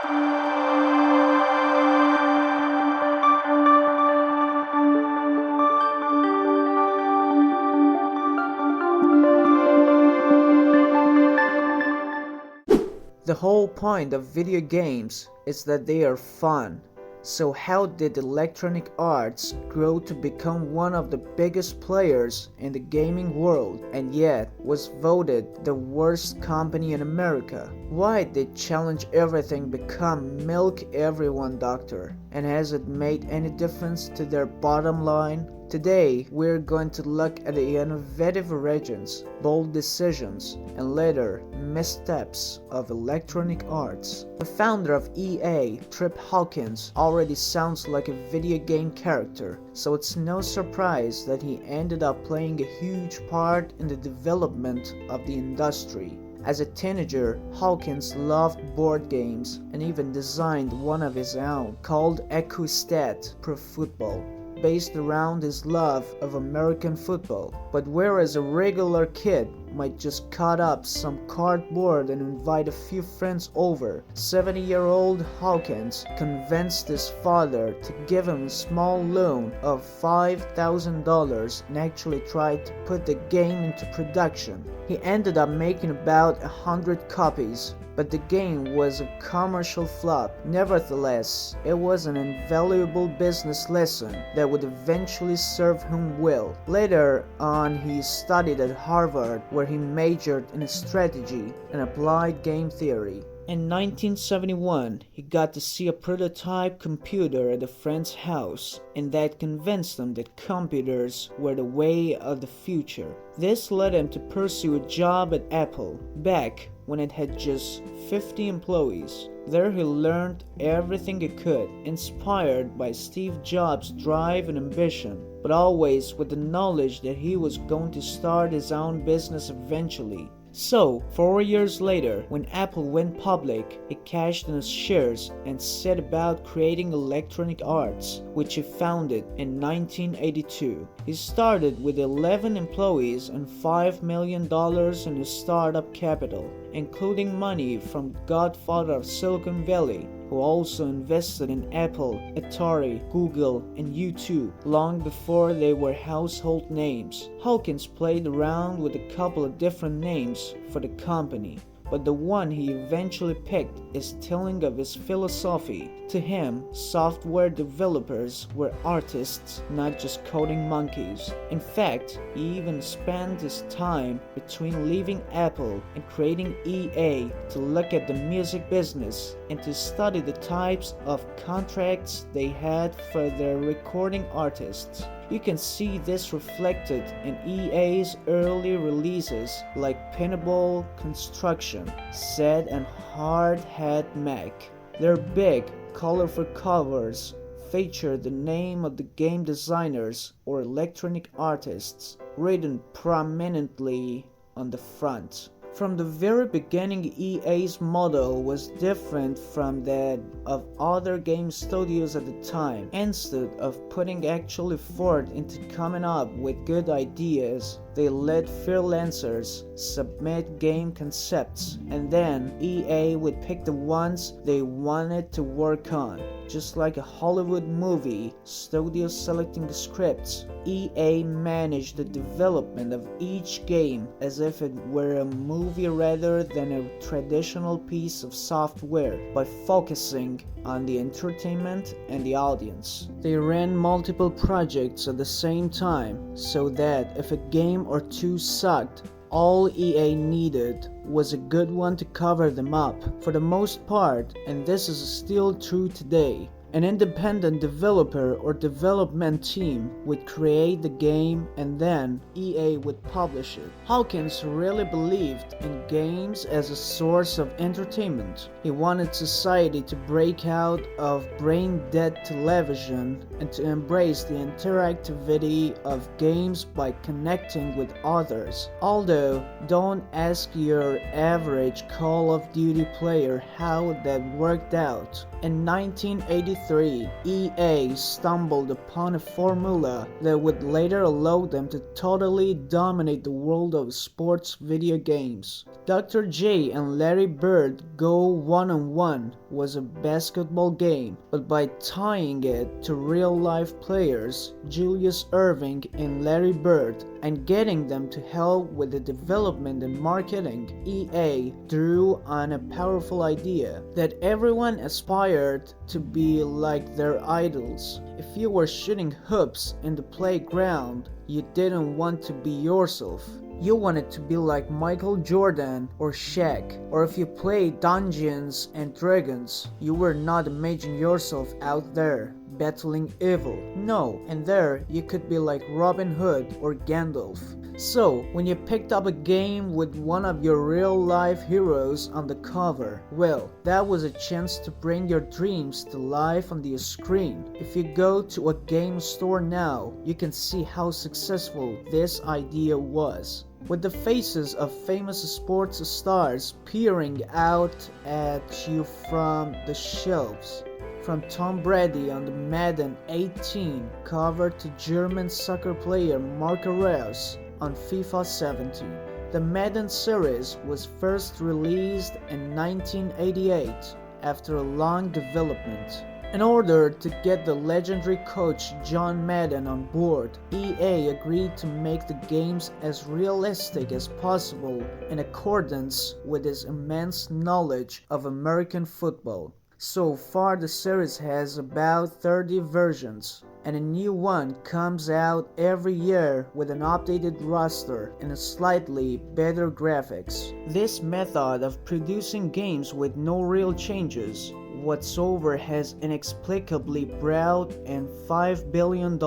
The whole point of video games is that they are fun. So how did Electronic Arts grow to become one of the biggest players in the gaming world and yet was voted the worst company in America? Why did Challenge Everything become Milk Everyone Doctor? And has it made any difference to their bottom line? Today, we're going to look at the innovative origins, bold decisions, and later missteps of Electronic Arts. The founder of EA, Trip Hawkins, already sounds like a video game character, so it's no surprise that he ended up playing a huge part in the development of the industry. As a teenager, Hawkins loved board games and even designed one of his own called Equistat Pro Football, based around his love of American football. But whereas a regular kid might just cut up some cardboard and invite a few friends over, 70-year-old Hawkins convinced his father to give him a small loan of $5,000 and actually tried to put the game into production. He ended up making about 100 copies, but the game was a commercial flop. Nevertheless, it was an invaluable business lesson that would eventually serve him well. Later on, he studied at Harvard, where he majored in strategy and applied game theory. In 1971, he got to see a prototype computer at a friend's house, and that convinced him that computers were the way of the future. This led him to pursue a job at Apple, back when it had just 50 employees. There he learned everything he could, inspired by Steve Jobs' drive and ambition, but always with the knowledge that he was going to start his own business eventually. So, 4 years later, when Apple went public, he cashed in his shares and set about creating Electronic Arts, which he founded in 1982. He started with 11 employees and $5 million in his startup capital, including money from the godfather of Silicon Valley, who also invested in Apple, Atari, Google, and YouTube long before they were household names. Hawkins played around with a couple of different names for the company, but the one he eventually picked is telling of his philosophy. To him, software developers were artists, not just coding monkeys. In fact, he even spent his time between leaving Apple and creating EA to look at the music business and to study the types of contracts they had for their recording artists. You can see this reflected in EA's early releases like Pinball Construction, Zed, and Hard Hat Mac. Their big, colorful covers feature the name of the game designers or electronic artists written prominently on the front. From the very beginning, EA's model was different from that of other game studios at the time. Instead of putting actual effort into coming up with good ideas, they let freelancers submit game concepts, and then EA would pick the ones they wanted to work on. Just like a Hollywood movie, studios selecting the scripts, EA managed the development of each game as if it were a movie rather than a traditional piece of software, by focusing on the entertainment and the audience. They ran multiple projects at the same time, so that if a game or two sucked, all EA needed was a good one to cover them up. For the most part, and this is still true today, an independent developer or development team would create the game and then EA would publish it. Hawkins really believed in games as a source of entertainment. He wanted society to break out of brain-dead television and to embrace the interactivity of games by connecting with others. Although, don't ask your average Call of Duty player how that worked out. In 1983, 1993, EA stumbled upon a formula that would later allow them to totally dominate the world of sports video games. Dr. J and Larry Bird Go One-on-One was a basketball game, but by tying it to real-life players, Julius Erving and Larry Bird, and getting them to help with the development and marketing, EA drew on a powerful idea that everyone aspired to be like their idols. If you were shooting hoops in the playground, you didn't want to be yourself. You wanted to be like Michael Jordan or Shaq. Or if you played Dungeons and Dragons, you were not imagining yourself out there battling evil. No, and there you could be like Robin Hood or Gandalf. So, when you picked up a game with one of your real-life heroes on the cover, well, that was a chance to bring your dreams to life on the screen. If you go to a game store now, you can see how successful this idea was. With the faces of famous sports stars peering out at you from the shelves. From Tom Brady on the Madden 18 cover to German soccer player Marco Reus on FIFA 17. The Madden series was first released in 1988 after a long development. In order to get the legendary coach John Madden on board, EA agreed to make the games as realistic as possible in accordance with his immense knowledge of American football. So far the series has about 30 versions, and a new one comes out every year with an updated roster and a slightly better graphics. This method of producing games with no real changes whatsoever has inexplicably brought in $5 billion.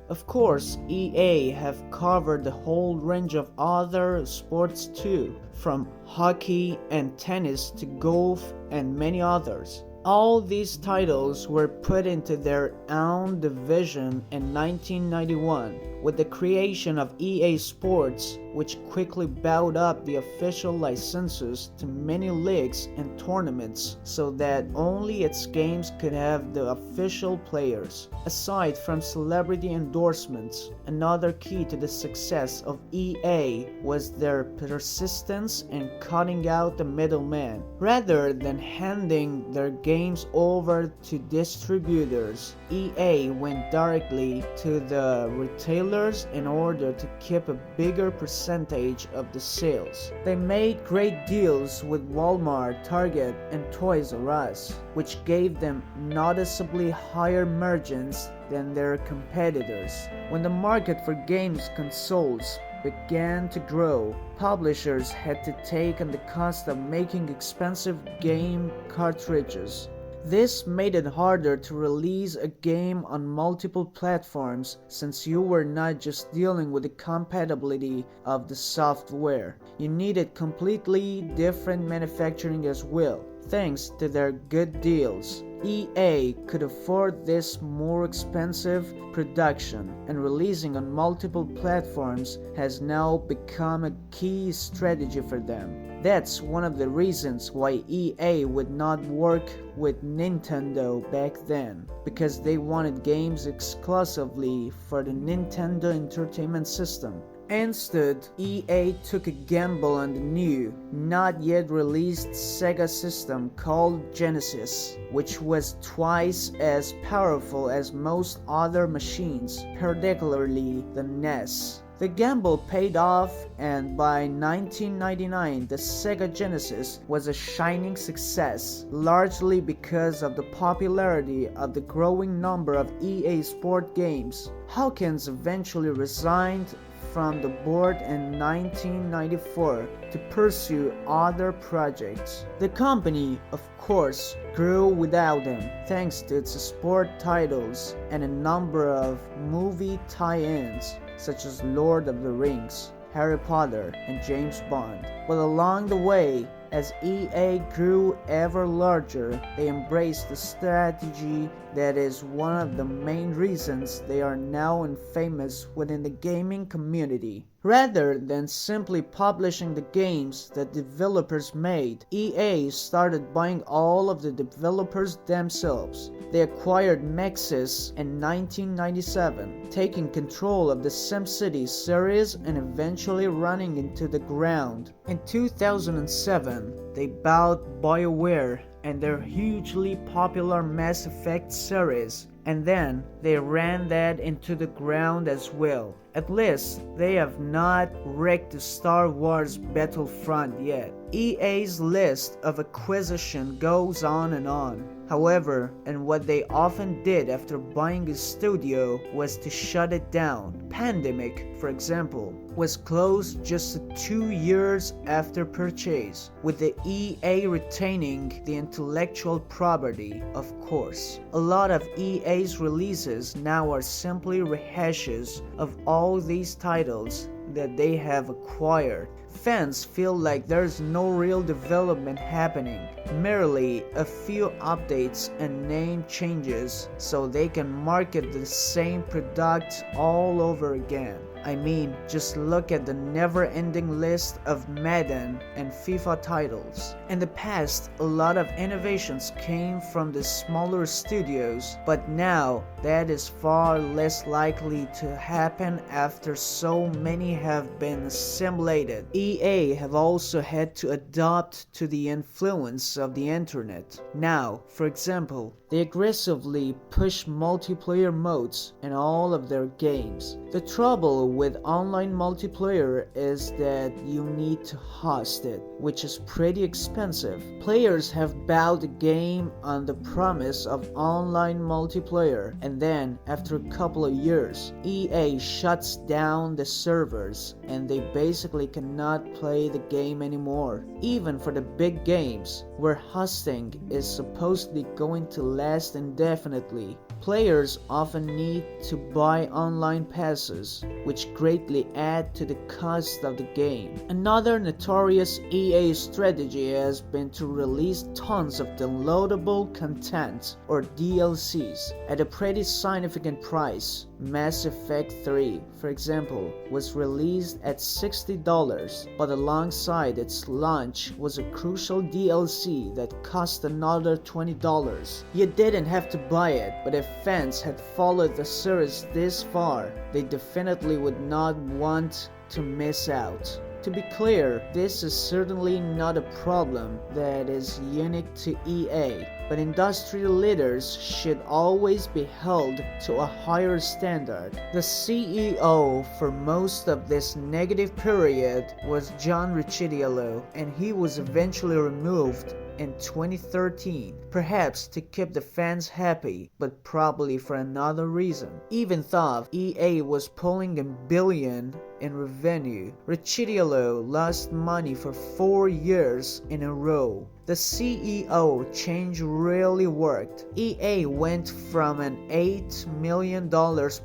Of course, EA have covered the whole range of other sports too, from hockey and tennis to golf and many others. All these titles were put into their own division in 1991 with the creation of EA Sports, which quickly bought up the official licenses to many leagues and tournaments so that only its games could have the official players. Aside from celebrity endorsements, another key to the success of EA was their persistence in cutting out the middleman. Rather than handing their games over to distributors, EA went directly to the retailers in order to keep a bigger percentage of the sales. They made great deals with Walmart, Target, and Toys R Us, which gave them noticeably higher margins than their competitors. When the market for games consoles began to grow, publishers had to take on the cost of making expensive game cartridges. This made it harder to release a game on multiple platforms since you were not just dealing with the compatibility of the software. You needed completely different manufacturing as well. Thanks to their good deals, EA could afford this more expensive production, and releasing on multiple platforms has now become a key strategy for them. That's one of the reasons why EA would not work with Nintendo back then, because they wanted games exclusively for the Nintendo Entertainment System. Instead, EA took a gamble on the new, not yet released Sega system called Genesis, which was twice as powerful as most other machines, particularly the NES. The gamble paid off, and by 1999 the Sega Genesis was a shining success, largely because of the popularity of the growing number of EA Sport games. Hawkins eventually resigned from the board in 1994 to pursue other projects. The company, of course, grew without him thanks to its sport titles and a number of movie tie-ins such as Lord of the Rings, Harry Potter, and James Bond. But along the way, as EA grew ever larger, they embraced the strategy that is one of the main reasons they are now infamous within the gaming community. Rather than simply publishing the games that developers made, EA started buying all of the developers themselves. They acquired Maxis in 1997, taking control of the SimCity series and eventually running into the ground. In 2007, they bought BioWare and their hugely popular Mass Effect series, and then they ran that into the ground as well. At least, they have not wrecked the Star Wars Battlefront yet. EA's list of acquisition goes on and on. However, and what they often did after buying a studio was to shut it down. Pandemic, for example, was closed just 2 years after purchase, with the EA retaining the intellectual property, of course. A lot of EA's releases now are simply rehashes of all these titles that they have acquired. Fans feel like there's no real development happening, merely a few updates and name changes so they can market the same product all over again. I mean, just look at the never-ending list of Madden and FIFA titles. In the past, a lot of innovations came from the smaller studios, but now that is far less likely to happen after so many have been assimilated. EA have also had to adapt to the influence of the internet. Now, for example, they aggressively push multiplayer modes in all of their games. The trouble with online multiplayer is that you need to host it, which is pretty expensive. Players have bought the game on the promise of online multiplayer, and then after a couple of years, EA shuts down the servers and they basically cannot play the game anymore. Even for the big games, where hosting is supposedly going to last indefinitely, players often need to buy online passes, which greatly add to the cost of the game. Another notorious EA strategy has been to release tons of downloadable content, or DLCs, at a pretty significant price. Mass Effect 3, for example, was released at $60, but alongside its launch was a crucial DLC that cost another $20. You didn't have to buy it, but if fans had followed the series this far, they definitely would not want to miss out. To be clear, this is certainly not a problem that is unique to EA, but industry leaders should always be held to a higher standard. The CEO for most of this negative period was John Riccidiello, and he was eventually removed in 2013, perhaps to keep the fans happy, but probably for another reason. Even though EA was pulling $1 billion in revenue, Riccidiello lost money for 4 years in a row. The CEO change really worked. EA went from an $8 million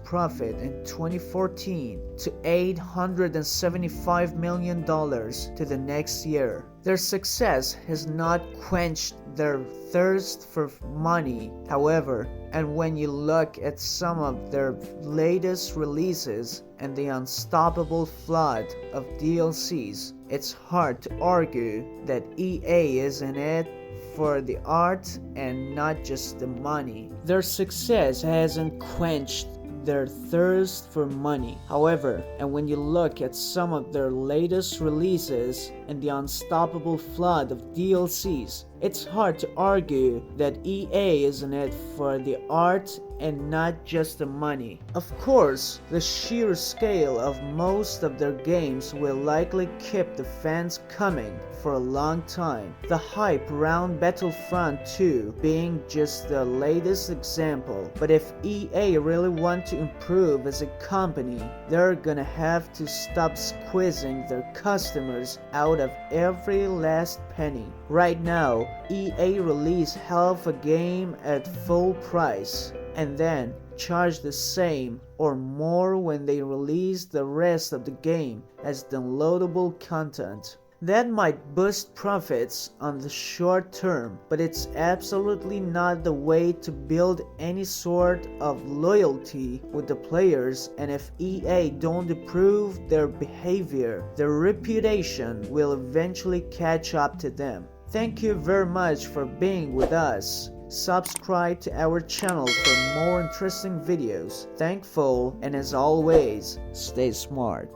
profit in 2014 to $875 million to the next year. Their success has not quenched their thirst for money, however, and when you look at some of their latest releases and the unstoppable flood of DLCs, it's hard to argue that EA is in it for the art and not just the money. Their success hasn't quenched their thirst for money. However, and when you look at some of their latest releases and the unstoppable flood of DLCs, it's hard to argue that EA is in it for the art and not just the money. Of course, the sheer scale of most of their games will likely keep the fans coming for a long time. The hype around Battlefront 2 being just the latest example. But if EA really want to improve as a company, they're gonna have to stop squeezing their customers out of every last penny. Right now, EA release half a game at full price, and then charge the same or more when they release the rest of the game as downloadable content. That might boost profits on the short term, but it's absolutely not the way to build any sort of loyalty with the players, and if EA don't improve their behavior, their reputation will eventually catch up to them. Thank you very much for being with us. Subscribe to our channel for more interesting videos. Thankful, and as always, stay smart.